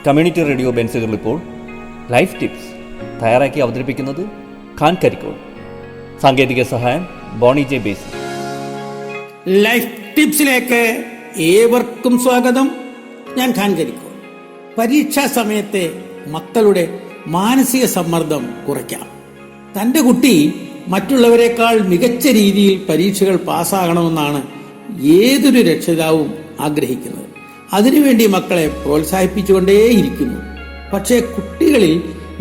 Community radio ബെൻസുകൾ ഇപ്പോൾ life tips തയ്യാറാക്കി അവതരിപ്പിക്കുന്നത് ഖാൻ കരിക്കോൾ. സാങ്കേതിക സഹായം ബോണി ജെ ബേസി. ലൈഫ് ടിപ്സിലേക്ക് ഏവർക്കും സ്വാഗതം. ഞാൻ ഖാൻ കരിക്കോൾ. പരീക്ഷാ സമയത്തെ മക്കളുടെ മാനസിക സമ്മർദ്ദം കുറയ്ക്കാം. തൻ്റെ കുട്ടി മറ്റുള്ളവരെക്കാൾ മികച്ച രീതിയിൽ പരീക്ഷകൾ പാസ്സാകണമെന്നാണ് ഏതൊരു രക്ഷിതാവും ആഗ്രഹിക്കുന്നത്. അതിനുവേണ്ടി മക്കളെ പ്രോത്സാഹിപ്പിച്ചുകൊണ്ടേയിരിക്കുന്നു. പക്ഷേ കുട്ടികളിൽ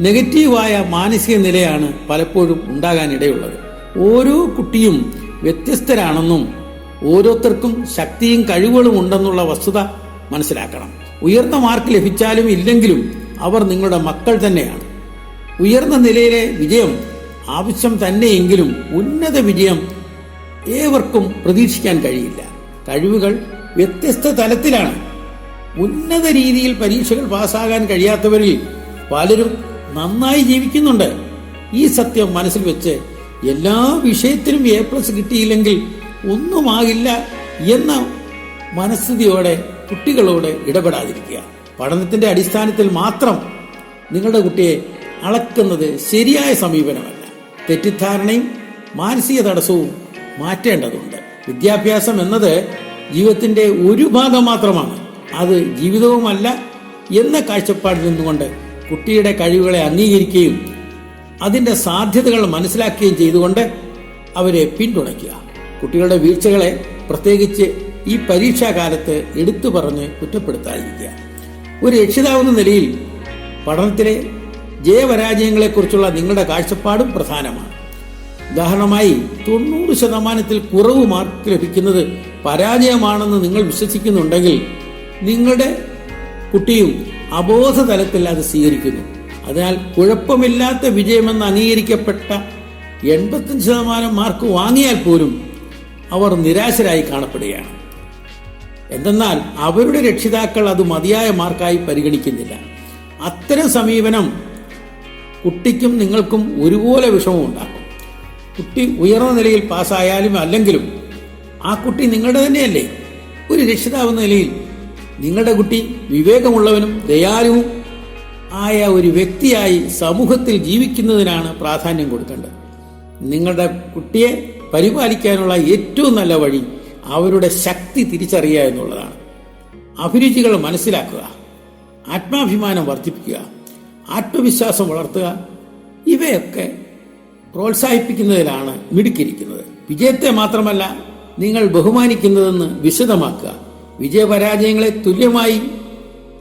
നെഗറ്റീവായ മാനസിക നിലയാണ് പലപ്പോഴും ഉണ്ടാകാനിടയുള്ളത്. ഓരോ കുട്ടിയും വ്യത്യസ്തരാണെന്നും ഓരോരുത്തർക്കും ശക്തിയും കഴിവുകളും ഉണ്ടെന്നുള്ള വസ്തുത മനസ്സിലാക്കണം. ഉയർന്ന മാർക്ക് ലഭിച്ചാലും ഇല്ലെങ്കിലും അവർ നിങ്ങളുടെ മക്കൾ തന്നെയാണ്. ഉയർന്ന നിലയിലെ വിജയം ആവശ്യം തന്നെയെങ്കിലും ഉന്നത വിജയം ഏവർക്കും പ്രതീക്ഷിക്കാൻ കഴിയില്ല. കഴിവുകൾ വ്യത്യസ്ത തലത്തിലാണ്. ഉന്നത രീതിയിൽ പരീക്ഷകൾ പാസ്സാകാൻ കഴിയാത്തവരിൽ പലരും നന്നായി ജീവിക്കുന്നുണ്ട്. ഈ സത്യം മനസ്സിൽ വെച്ച് എല്ലാ വിഷയത്തിലും A+ കിട്ടിയില്ലെങ്കിൽ ഒന്നുമാകില്ല എന്ന മനസ്ഥിതിയോടെ കുട്ടികളോട് ഇടപെടാതിരിക്കുക. പഠനത്തിന്റെ അടിസ്ഥാനത്തിൽ മാത്രം നിങ്ങളുടെ കുട്ടിയെ അളക്കുന്നത് ശരിയായ സമീപനമല്ല. തെറ്റിദ്ധാരണയും മാനസിക തടസ്സവും മാറ്റേണ്ടതുണ്ട്. വിദ്യാഭ്യാസം എന്നത് ജീവിതത്തിന്റെ ഒരു ഭാഗം മാത്രമാണ്, അത് ജീവിതവുമല്ല എന്ന കാഴ്ചപ്പാടിൽ നിന്നുകൊണ്ട് കുട്ടിയുടെ കഴിവുകളെ അംഗീകരിക്കുകയും അതിൻ്റെ സാധ്യതകൾ മനസ്സിലാക്കുകയും ചെയ്തുകൊണ്ട് അവരെ പിന്തുണയ്ക്കുക. കുട്ടികളുടെ വീഴ്ചകളെ പ്രത്യേകിച്ച് ഈ പരീക്ഷാകാലത്ത് എടുത്തു പറഞ്ഞ് കുറ്റപ്പെടുത്താതിരിക്കുക. ഒരു രക്ഷിതാവെന്ന നിലയിൽ പഠനത്തിലെ ജയപരാജയങ്ങളെക്കുറിച്ചുള്ള നിങ്ങളുടെ കാഴ്ചപ്പാടും പ്രധാനമാണ്. ഉദാഹരണമായി 90% കുറവ് മാർക്ക് ലഭിക്കുന്നത് പരാജയമാണെന്ന് നിങ്ങൾ വിശ്വസിക്കുന്നുണ്ടെങ്കിൽ നിങ്ങളുടെ കുട്ടിയും അബോധതലത്തിൽ അത് സ്വീകരിക്കുന്നു. അതിനാൽ കുഴപ്പമില്ലാത്ത വിജയമെന്ന് അംഗീകരിക്കപ്പെട്ട 85% മാർക്ക് വാങ്ങിയാൽ പോലും അവർ നിരാശരായി കാണപ്പെടുകയാണ്. എന്തെന്നാൽ അവരുടെ രക്ഷിതാക്കൾ അത് മതിയായ മാർക്കായി പരിഗണിക്കുന്നില്ല. അത്തരം സമീപനം കുട്ടിക്കും നിങ്ങൾക്കും ഒരുപോലെ വിഷമം ഉണ്ടാക്കും. കുട്ടി ഉയർന്ന നിലയിൽ പാസ്സായാലും അല്ലെങ്കിലും ആ കുട്ടി നിങ്ങളുടെ തന്നെയല്ലേ. ഒരു രക്ഷിതാവെന്ന നിലയിൽ നിങ്ങളുടെ കുട്ടി വിവേകമുള്ളവനും ദയാലുവും ആയ ഒരു വ്യക്തിയായി സമൂഹത്തിൽ ജീവിക്കുന്നതിനാണ് പ്രാധാന്യം കൊടുക്കേണ്ടത്. നിങ്ങളുടെ കുട്ടിയെ പരിപാലിക്കാനുള്ള ഏറ്റവും നല്ല വഴി അവരുടെ ശക്തി തിരിച്ചറിയുക എന്നുള്ളതാണ്. അഭിരുചികൾ മനസ്സിലാക്കുക, ആത്മാഭിമാനം വർദ്ധിപ്പിക്കുക, ആത്മവിശ്വാസം വളർത്തുക, ഇവയൊക്കെ പ്രോത്സാഹിപ്പിക്കുന്നതിലാണ് മിടുക്കിയിരിക്കുന്നത്. വിജയത്തെ മാത്രമല്ല നിങ്ങൾ ബഹുമാനിക്കുന്നതെന്ന് വിശദമാക്കുക. വിജയപരാജയങ്ങളെ തുല്യമായി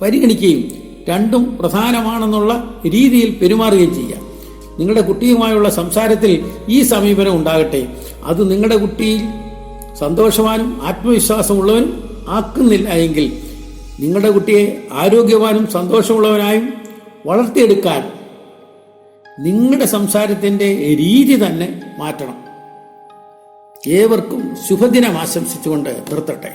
പരിഗണിക്കുകയും രണ്ടും പ്രധാനമാണെന്നുള്ള രീതിയിൽ പെരുമാറുകയും ചെയ്യുക. നിങ്ങളുടെ കുട്ടിയുമായുള്ള സംസാരത്തിൽ ഈ സമീപനം ഉണ്ടാകട്ടെ. അത് നിങ്ങളുടെ കുട്ടിയിൽ സന്തോഷവാനും ആത്മവിശ്വാസമുള്ളവനും ആക്കുന്നില്ല എങ്കിൽ നിങ്ങളുടെ കുട്ടിയെ ആരോഗ്യവാനും സന്തോഷമുള്ളവനായും വളർത്തിയെടുക്കാൻ നിങ്ങളുടെ സംസാരത്തിൻ്റെ രീതി തന്നെ മാറ്റണം. ഏവർക്കും ശുഭദിനം ആശംസിച്ചുകൊണ്ട് നിർത്തട്ടെ.